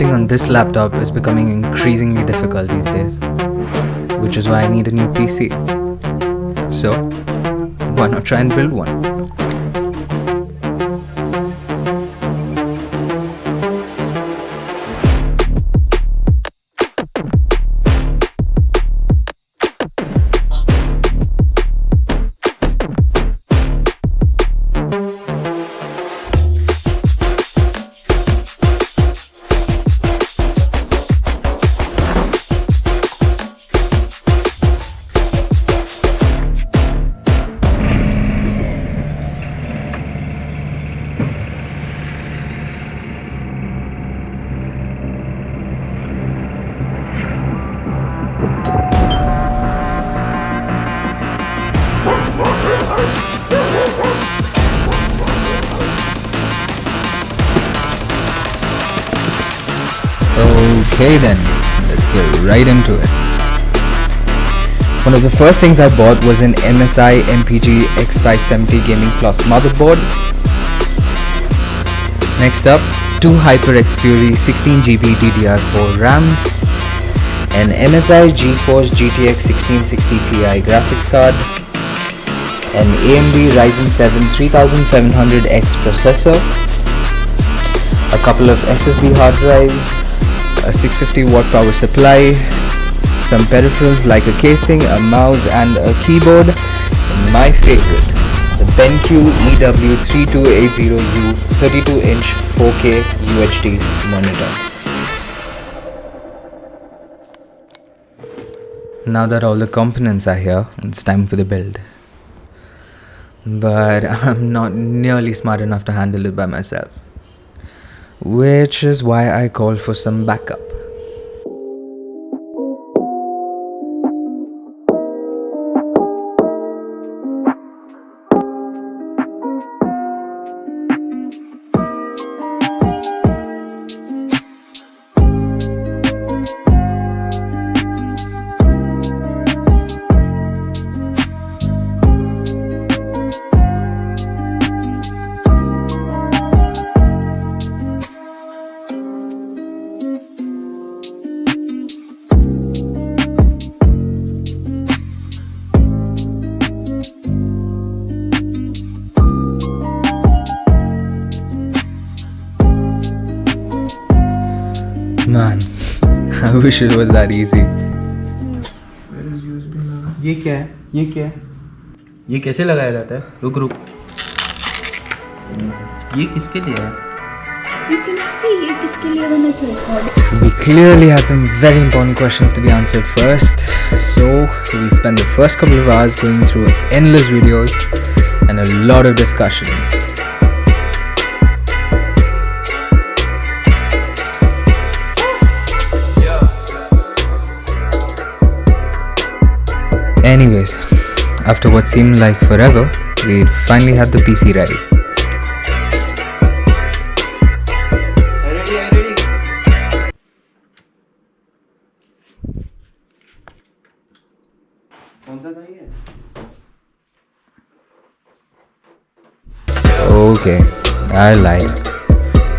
editing on this laptop is becoming increasingly difficult these days, which is why I need a new PC. So, why not try and build one? Okay then, let's get right into it. One of the first things I bought was an MSI MPG X570 Gaming Plus motherboard. Next up, two HyperX Fury 16GB DDR4 RAMs, an MSI GeForce GTX 1660 Ti graphics card, an AMD Ryzen 7 3700X processor, a couple of SSD hard drives, a 650 watt power supply, some peripherals like a casing, a mouse and a keyboard, and my favorite, the BenQ EW3280U 32-inch 4K UHD monitor. Now that all the components are here, it's time for the build. But I'm not nearly smart enough to handle it by myself, which is why I called for some backup. Man, I wish it was that easy. ये क्या है? ये क्या है? ये कैसे लगाया जाता है? रुक रुक। ये किसके लिए है? You cannot see ये किसके लिए बना था? We clearly had some very important questions to be answered first, so we spent the first couple of hours going through endless videos and a lot of discussions. Anyways, after what seemed like forever, we finally had the PC ready. Okay, I lied.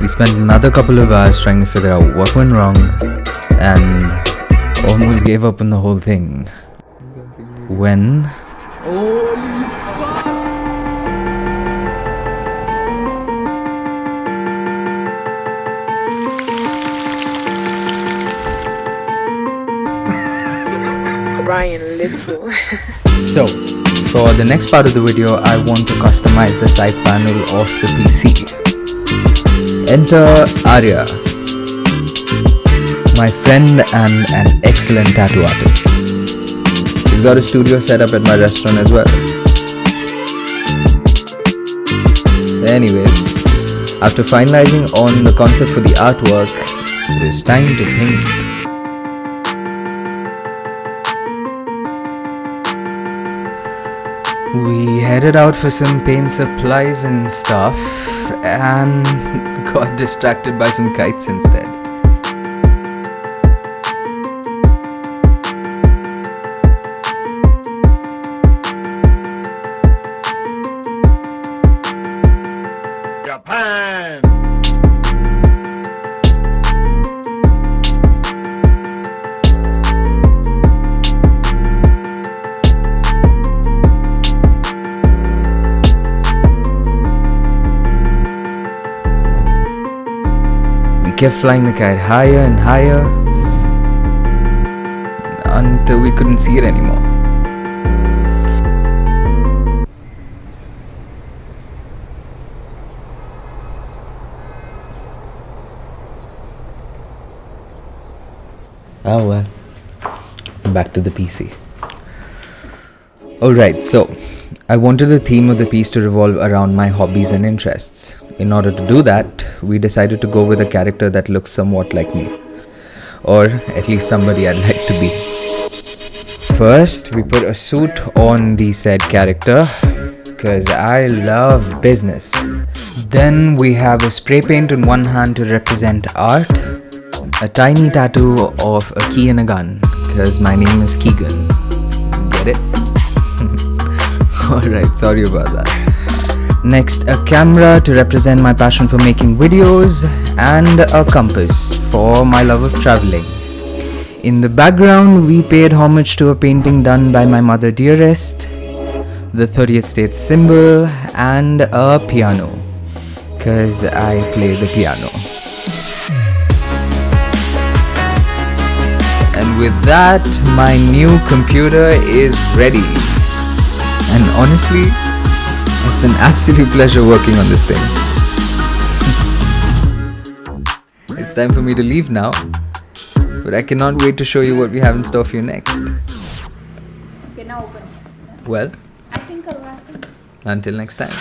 We spent another couple of hours trying to figure out what went wrong and almost gave up on the whole thing. When Ryan Little. So, for the next part of the video, I want to customize the side panel of the PC. Enter Arya, my friend and an excellent tattoo artist. He's got a studio set up at my restaurant as well. Anyways, after finalizing on the concept for the artwork, it is time to paint. We headed out for some paint supplies and stuff and got distracted by some kites instead. Japan! kept flying the kite higher and higher until we couldn't see it anymore. Oh well, back to the PC. Alright, so I wanted the theme of the piece to revolve around my hobbies and interests. In order to do that, we decided to go with a character that looks somewhat like me. Or at least somebody I'd like to be. First, we put a suit on the said character, because I love business. Then we have a spray paint in one hand to represent art, a tiny tattoo of a key and a gun, because my name is Keegan. Get it? Alright, sorry about that. Next, a camera to represent my passion for making videos, and a compass for my love of traveling. In the background, we paid homage to a painting done by my mother dearest, the 30th state symbol, and a piano, because I play the piano. And with that, my new computer is ready. And honestly, it's an absolute pleasure working on this thing. It's time for me to leave now, but I cannot wait to show you what we have in store for you next. Okay, now open. Well, Acting karo, acting. until next time.